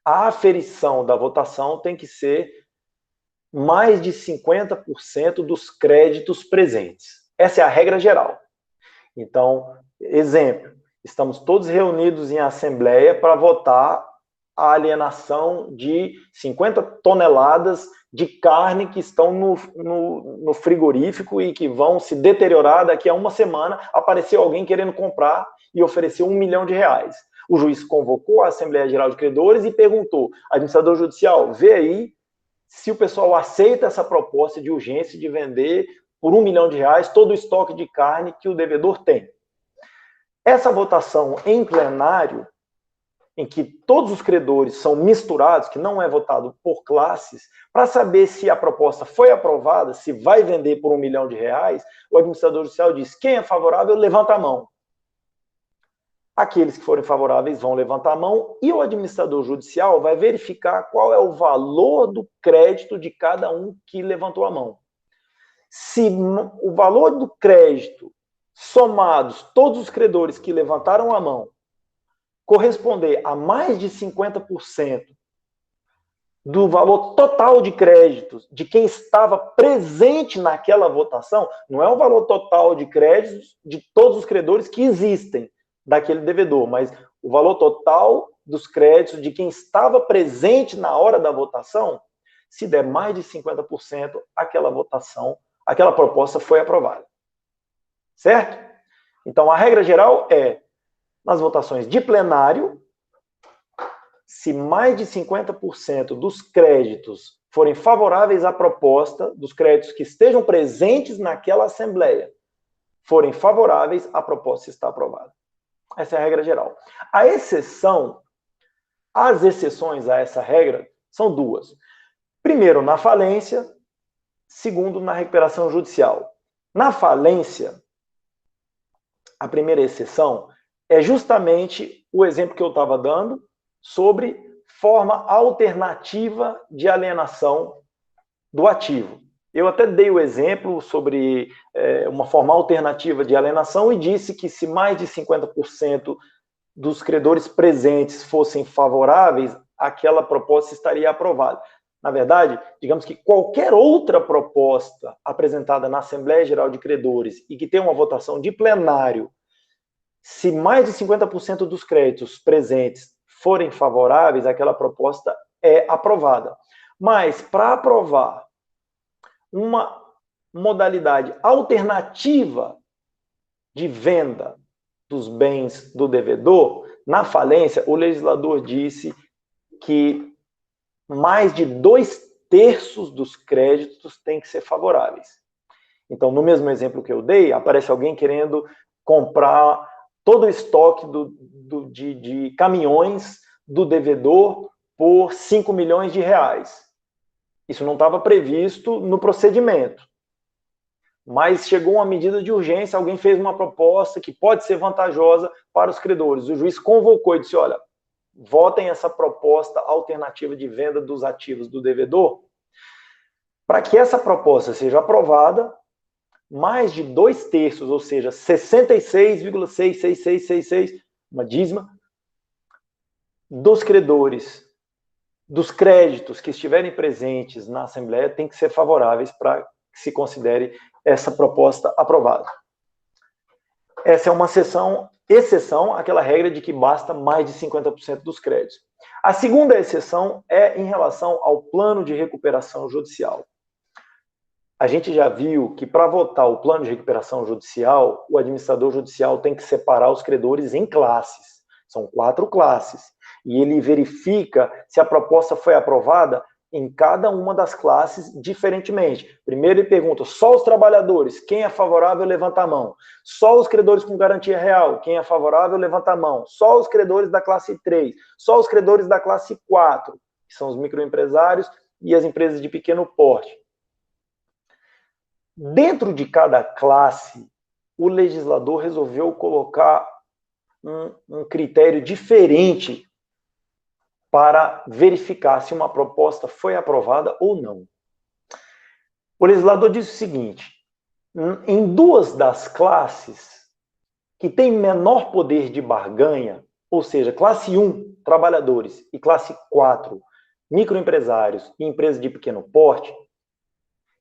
a aferição da votação tem que ser mais de 50% dos créditos presentes. Essa é a regra geral. Então, exemplo, estamos todos reunidos em assembleia para votar a alienação de 50 toneladas de carne que estão no frigorífico e que vão se deteriorar daqui a uma semana. Apareceu alguém querendo comprar e ofereceu R$1 milhão. O juiz convocou a Assembleia Geral de Credores e perguntou: administrador judicial, vê aí se o pessoal aceita essa proposta de urgência de vender por R$1 milhão todo o estoque de carne que o devedor tem. Essa votação em plenário, em que todos os credores são misturados, que não é votado por classes, para saber se a proposta foi aprovada, se vai vender por R$1 milhão, o administrador judicial diz: quem é favorável, levanta a mão. Aqueles que forem favoráveis vão levantar a mão e o administrador judicial vai verificar qual é o valor do crédito de cada um que levantou a mão. Se o valor do crédito, somados todos os credores que levantaram a mão, corresponder a mais de 50% do valor total de créditos de quem estava presente naquela votação, não é o valor total de créditos de todos os credores que existem daquele devedor, mas o valor total dos créditos de quem estava presente na hora da votação, se der mais de 50%, aquela votação, aquela proposta foi aprovada. Certo? Então, a regra geral é, nas votações de plenário, se mais de 50% dos créditos forem favoráveis à proposta, dos créditos que estejam presentes naquela Assembleia, forem favoráveis, a proposta está aprovada. Essa é a regra geral. As exceções a essa regra são duas. Primeiro, na falência. Segundo, na recuperação judicial. Na falência, a primeira exceção é justamente o exemplo que eu estava dando sobre forma alternativa de alienação do ativo. Eu até dei o exemplo sobre uma forma alternativa de alienação e disse que se mais de 50% dos credores presentes fossem favoráveis, aquela proposta estaria aprovada. Na verdade, digamos que qualquer outra proposta apresentada na Assembleia Geral de Credores e que tenha uma votação de plenário, se mais de 50% dos créditos presentes forem favoráveis, aquela proposta é aprovada. Mas, para aprovar uma modalidade alternativa de venda dos bens do devedor, na falência, o legislador disse que mais de 2/3 dos créditos têm que ser favoráveis. Então, no mesmo exemplo que eu dei, aparece alguém querendo comprar todo o estoque de caminhões do devedor por 5 milhões de reais. Isso não estava previsto no procedimento. Mas chegou uma medida de urgência, alguém fez uma proposta que pode ser vantajosa para os credores. O juiz convocou e disse, olha, votem essa proposta alternativa de venda dos ativos do devedor. Para que essa proposta seja aprovada, mais de 2/3, ou seja, 66,66666, uma dízima, dos credores, dos créditos que estiverem presentes na Assembleia tem que ser favoráveis para que se considere essa proposta aprovada. Essa é uma exceção àquela regra de que basta mais de 50% dos créditos. A segunda exceção é em relação ao plano de recuperação judicial. A gente já viu que para votar o plano de recuperação judicial, o administrador judicial tem que separar os credores em classes. São 4 classes. E ele verifica se a proposta foi aprovada em cada uma das classes diferentemente. Primeiro ele pergunta, só os trabalhadores, quem é favorável, levanta a mão. Só os credores com garantia real, quem é favorável, levanta a mão. Só os credores da classe 3, só os credores da classe 4, que são os microempresários e as empresas de pequeno porte. Dentro de cada classe, o legislador resolveu colocar um critério diferente para verificar se uma proposta foi aprovada ou não. O legislador diz o seguinte, em 2 das classes que têm menor poder de barganha, ou seja, classe 1, trabalhadores, e classe 4, microempresários e empresas de pequeno porte,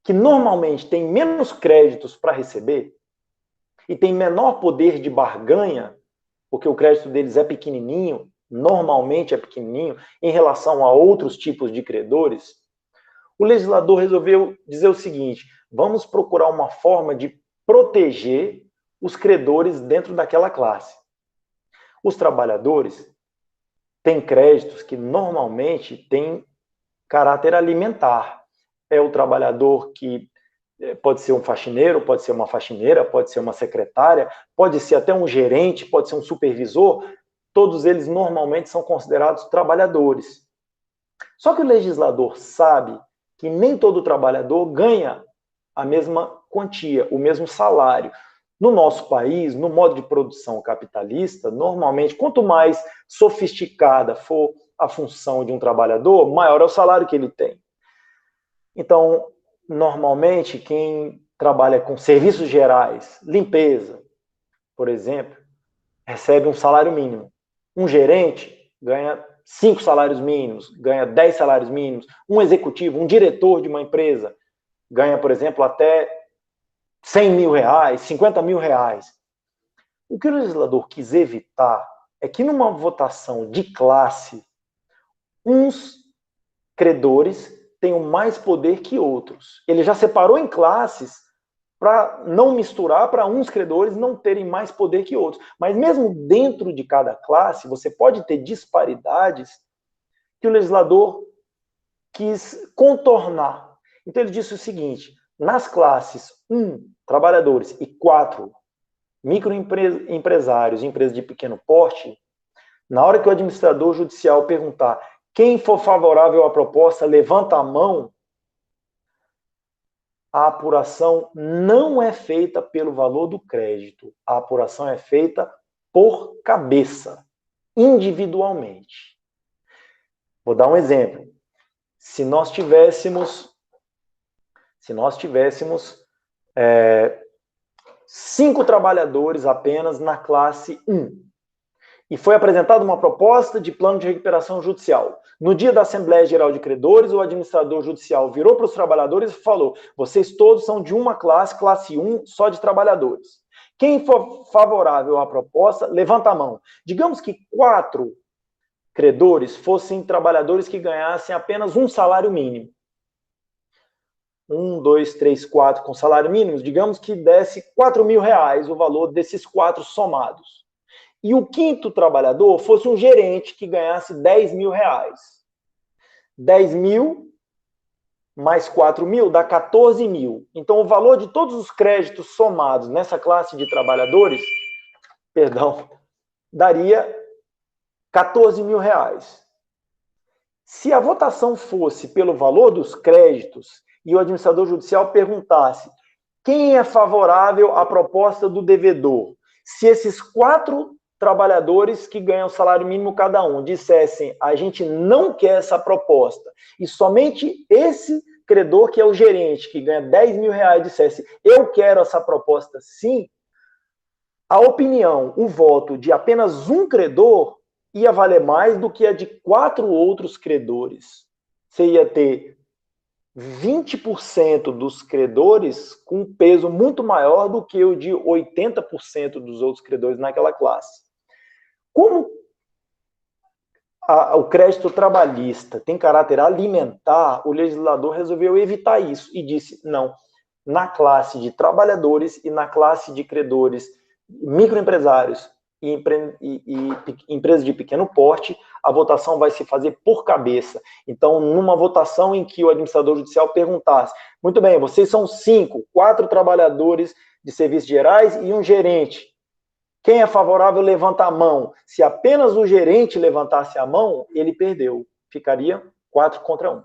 que normalmente têm menos créditos para receber e têm menor poder de barganha, porque o crédito deles é pequenininho, normalmente é pequenininho, em relação a outros tipos de credores, o legislador resolveu dizer o seguinte, vamos procurar uma forma de proteger os credores dentro daquela classe. Os trabalhadores têm créditos que normalmente têm caráter alimentar. É o trabalhador que pode ser um faxineiro, pode ser uma faxineira, pode ser uma secretária, pode ser até um gerente, pode ser um supervisor, todos eles normalmente são considerados trabalhadores. Só que o legislador sabe que nem todo trabalhador ganha a mesma quantia, o mesmo salário. No nosso país, no modo de produção capitalista, normalmente, quanto mais sofisticada for a função de um trabalhador, maior é o salário que ele tem. Então, normalmente, quem trabalha com serviços gerais, limpeza, por exemplo, recebe um salário mínimo. Um gerente ganha 5 salários mínimos, ganha 10 salários mínimos. Um executivo, um diretor de uma empresa, ganha, por exemplo, até 100 mil reais, 50 mil reais. O que o legislador quis evitar é que numa votação de classe, uns credores tenham mais poder que outros. Ele já separou em classes para não misturar, para uns credores não terem mais poder que outros. Mas mesmo dentro de cada classe, você pode ter disparidades que o legislador quis contornar. Então ele disse o seguinte: nas classes 1, trabalhadores, e 4, microempresários, empresas de pequeno porte, na hora que o administrador judicial perguntar quem for favorável à proposta, levanta a mão, a apuração não é feita pelo valor do crédito, a apuração é feita por cabeça, individualmente. Vou dar um exemplo. Se nós tivéssemos 5 trabalhadores apenas na classe 1, e foi apresentada uma proposta de plano de recuperação judicial. No dia da Assembleia Geral de Credores, o administrador judicial virou para os trabalhadores e falou: vocês todos são de uma classe 1, só de trabalhadores. Quem for favorável à proposta, levanta a mão. Digamos que 4 credores fossem trabalhadores que ganhassem apenas um salário mínimo. 1, 2, 3, 4 com salário mínimo, digamos que desse 4 mil reais o valor desses 4 somados. E o 5º trabalhador fosse um gerente que ganhasse 10 mil reais. 10 mil mais 4 mil dá 14 mil. Então, o valor de todos os créditos somados nessa classe de trabalhadores, daria 14 mil reais. Se a votação fosse pelo valor dos créditos e o administrador judicial perguntasse quem é favorável à proposta do devedor, se esses 4 trabalhadores que ganham salário mínimo cada um dissessem: a gente não quer essa proposta, e somente esse credor, que é o gerente, que ganha 10 mil reais, dissesse: eu quero essa proposta sim, a opinião, o voto de apenas um credor ia valer mais do que a de 4 outros credores. Você ia ter 20% dos credores com um peso muito maior do que o de 80% dos outros credores naquela classe. Como o crédito trabalhista tem caráter alimentar, o legislador resolveu evitar isso e disse: não, na classe de trabalhadores e na classe de credores, microempresários e empresas de pequeno porte, a votação vai se fazer por cabeça. Então, numa votação em que o administrador judicial perguntasse: muito bem, vocês são 5, 4 trabalhadores de serviços gerais e um gerente. Quem é favorável, levanta a mão. Se apenas o gerente levantasse a mão, ele perdeu. Ficaria 4 contra 1.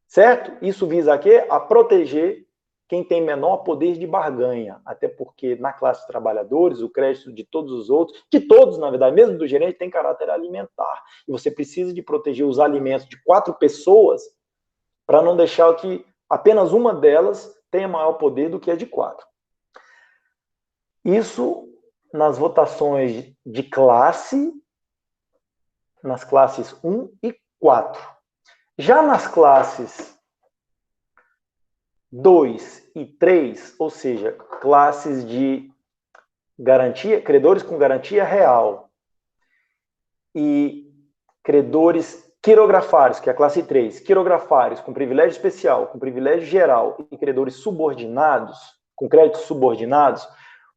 Certo? Isso visa a quê? A proteger quem tem menor poder de barganha. Até porque na classe de trabalhadores, o crédito de todos os outros, de todos, na verdade, mesmo do gerente, tem caráter alimentar. E você precisa de proteger os alimentos de 4 pessoas para não deixar que apenas uma delas tenha maior poder do que a de 4. Isso nas votações de classe, nas classes 1 e 4. Já nas classes 2 e 3, ou seja, classes de garantia, credores com garantia real e credores quirografários, que é a classe 3, quirografários com privilégio especial, com privilégio geral e credores subordinados, com créditos subordinados,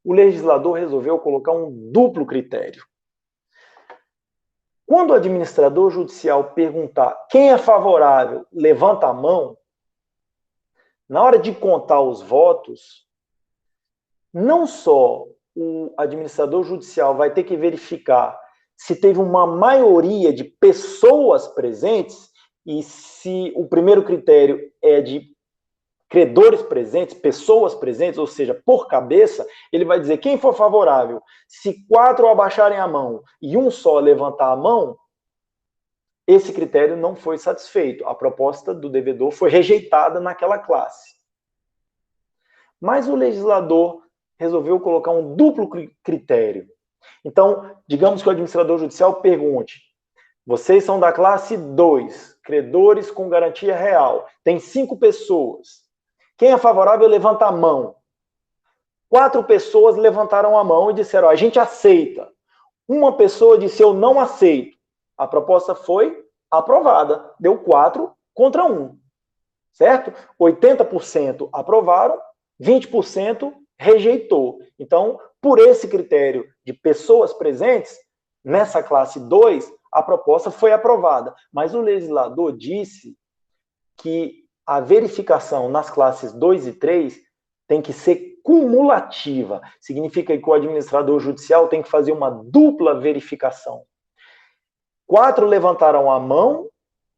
o legislador resolveu colocar um duplo critério. Quando o administrador judicial perguntar quem é favorável, levanta a mão, na hora de contar os votos, não só o administrador judicial vai ter que verificar se teve uma maioria de pessoas presentes, e se o primeiro critério é de credores presentes, pessoas presentes, ou seja, por cabeça, ele vai dizer quem for favorável. Se 4 abaixarem a mão e um só levantar a mão, esse critério não foi satisfeito. A proposta do devedor foi rejeitada naquela classe. Mas o legislador resolveu colocar um duplo critério. Então, digamos que o administrador judicial pergunte: vocês são da classe 2, credores com garantia real. Tem 5 pessoas. Quem é favorável, levanta a mão. 4 pessoas levantaram a mão e disseram: a gente aceita. Uma pessoa disse: eu não aceito. A proposta foi aprovada. Deu 4 contra 1. Certo? 80% aprovaram, 20% rejeitou. Então, por esse critério de pessoas presentes, nessa classe 2, a proposta foi aprovada. Mas o legislador disse que a verificação nas classes 2 e 3 tem que ser cumulativa. Significa que o administrador judicial tem que fazer uma dupla verificação. 4 levantaram a mão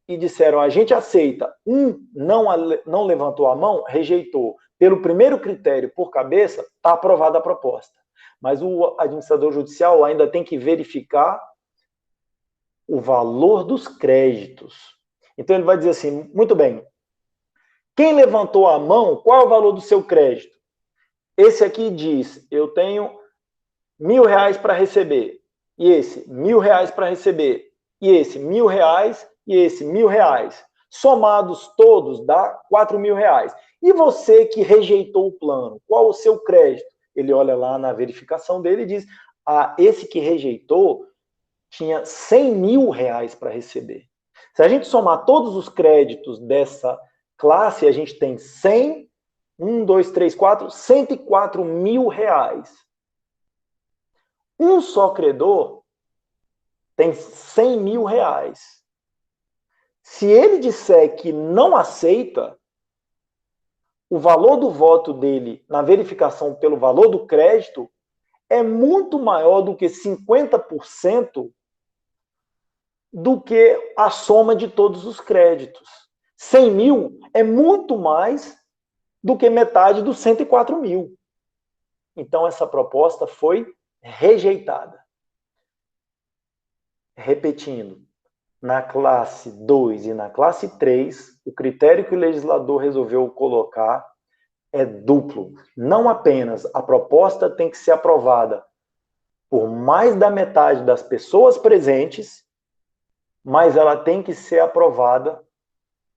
e disseram: a gente aceita. Um não levantou a mão, rejeitou. Pelo primeiro critério, por cabeça, está aprovada a proposta. Mas o administrador judicial ainda tem que verificar o valor dos créditos. Então ele vai dizer assim: muito bem, quem levantou a mão, qual é o valor do seu crédito? Esse aqui diz: eu tenho R$1.000 para receber. E esse, R$1.000 para receber. E esse, R$1.000. E esse, R$1.000. Somados todos, dá R$4.000. E você que rejeitou o plano, qual o seu crédito? Ele olha lá na verificação dele e diz: ah, esse que rejeitou tinha R$100.000 para receber. Se a gente somar todos os créditos dessa classe, a gente tem 100, 1, 2, 3, 4, R$104.000. Um só credor tem R$100.000. Se ele disser que não aceita, o valor do voto dele na verificação pelo valor do crédito é muito maior do que 50% do que a soma de todos os créditos. 100.000 é muito mais do que metade dos 104.000. Então, essa proposta foi rejeitada. Repetindo, na classe 2 e na classe 3, o critério que o legislador resolveu colocar é duplo. Não apenas a proposta tem que ser aprovada por mais da metade das pessoas presentes, mas ela tem que ser aprovada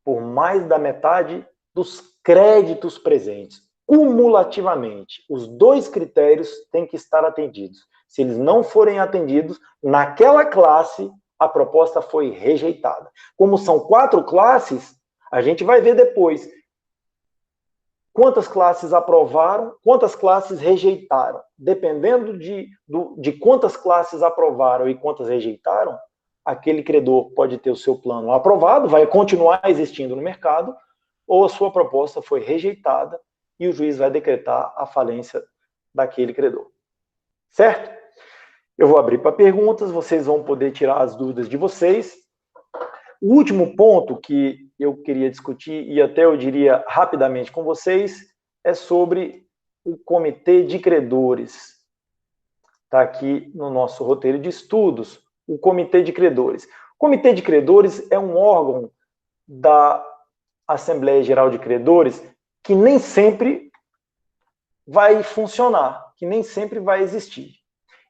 por mais da metade dos créditos presentes. Cumulativamente, os 2 critérios têm que estar atendidos. Se eles não forem atendidos, naquela classe, a proposta foi rejeitada. Como são 4 classes, a gente vai ver depois quantas classes aprovaram, quantas classes rejeitaram. Dependendo de quantas classes aprovaram e quantas rejeitaram, aquele credor pode ter o seu plano aprovado, vai continuar existindo no mercado, ou a sua proposta foi rejeitada e o juiz vai decretar a falência daquele credor. Certo? Eu vou abrir para perguntas, vocês vão poder tirar as dúvidas de vocês. O último ponto que eu queria discutir, e até eu diria rapidamente com vocês, é sobre o Comitê de Credores. Está aqui no nosso roteiro de estudos, o Comitê de Credores. O Comitê de Credores é um órgão da Assembleia Geral de Credores que nem sempre vai funcionar, que nem sempre vai existir.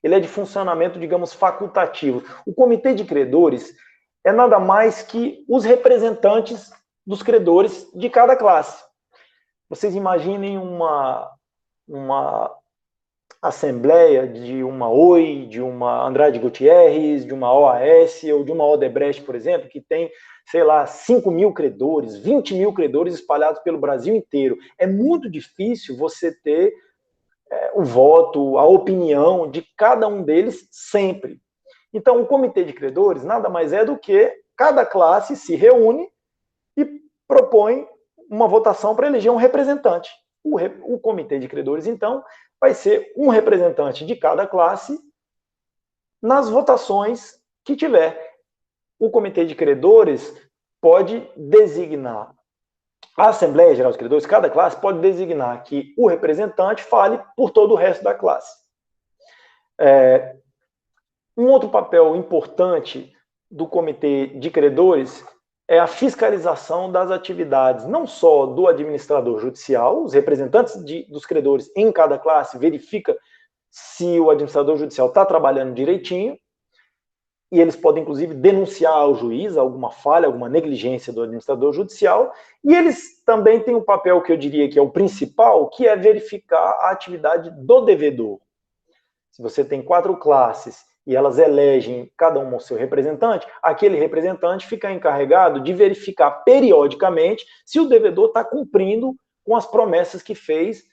Ele é de funcionamento, digamos, facultativo. O Comitê de Credores é nada mais que os representantes dos credores de cada classe. Vocês imaginem uma assembleia de uma Oi, de uma Andrade Gutierrez, de uma OAS ou de uma Odebrecht, por exemplo, que tem, sei lá, 5.000 credores, 20.000 credores espalhados pelo Brasil inteiro. É muito difícil você ter o voto, a opinião de cada um deles sempre. Então, o Comitê de Credores nada mais é do que cada classe se reúne e propõe uma votação para eleger um representante. O Comitê de Credores, então, vai ser um representante de cada classe nas votações que tiver. O Comitê de Credores pode designar, a Assembleia Geral de Credores, cada classe pode designar que o representante fale por todo o resto da classe. Um outro papel importante do Comitê de Credores é a fiscalização das atividades, não só do administrador judicial, os representantes dos credores em cada classe verifica se o administrador judicial está trabalhando direitinho, e eles podem, inclusive, denunciar ao juiz alguma falha, alguma negligência do administrador judicial, e eles também têm um papel que eu diria que é o principal, que é verificar a atividade do devedor. Se você tem 4 classes e elas elegem cada uma o seu representante, aquele representante fica encarregado de verificar periodicamente se o devedor está cumprindo com as promessas que fez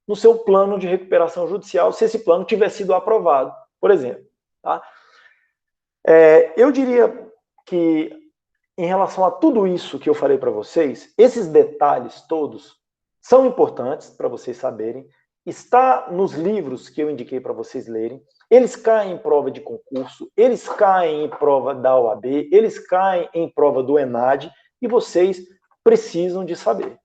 no seu plano de recuperação judicial, se esse plano tiver sido aprovado, por exemplo. Tá? Eu diria que, em relação a tudo isso que eu falei para vocês, esses detalhes todos são importantes para vocês saberem, está nos livros que eu indiquei para vocês lerem, eles caem em prova de concurso, eles caem em prova da OAB, eles caem em prova do ENAD, e vocês precisam de saber.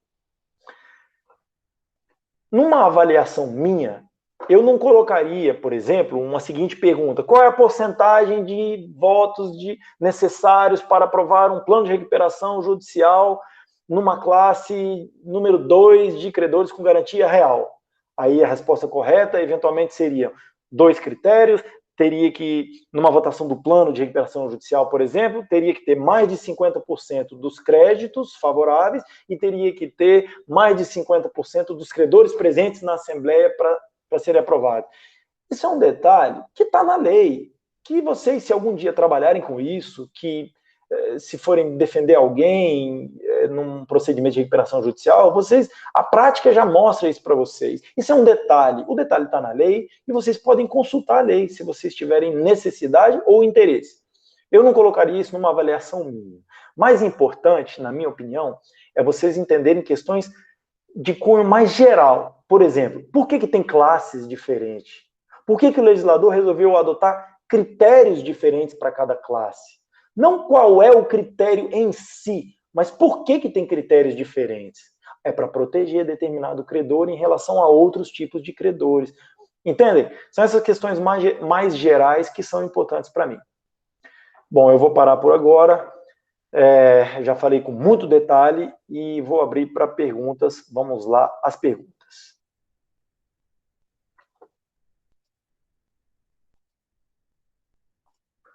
Numa avaliação minha, eu não colocaria, por exemplo, uma seguinte pergunta: qual é a porcentagem de votos necessários para aprovar um plano de recuperação judicial numa classe número 2 de credores com garantia real? Aí a resposta correta, eventualmente, seria 2 critérios, teria que, numa votação do plano de recuperação judicial, por exemplo, teria que ter mais de 50% dos créditos favoráveis e teria que ter mais de 50% dos credores presentes na Assembleia para ser aprovado. Isso é um detalhe que está na lei, que vocês, se algum dia trabalharem com isso, que se forem defender alguém num procedimento de recuperação judicial, a prática já mostra isso para vocês. Isso é um detalhe. O detalhe está na lei e vocês podem consultar a lei se vocês tiverem necessidade ou interesse. Eu não colocaria isso numa avaliação minha. Mais importante, na minha opinião, é vocês entenderem questões de cunho mais geral. Por exemplo, por que tem classes diferentes? Por que o legislador resolveu adotar critérios diferentes para cada classe? Não qual é o critério em si, mas por que tem critérios diferentes? É para proteger determinado credor em relação a outros tipos de credores. Entendem? São essas questões mais gerais que são importantes para mim. Bom, eu vou parar por agora. Já falei com muito detalhe e vou abrir para perguntas. Vamos lá, as perguntas.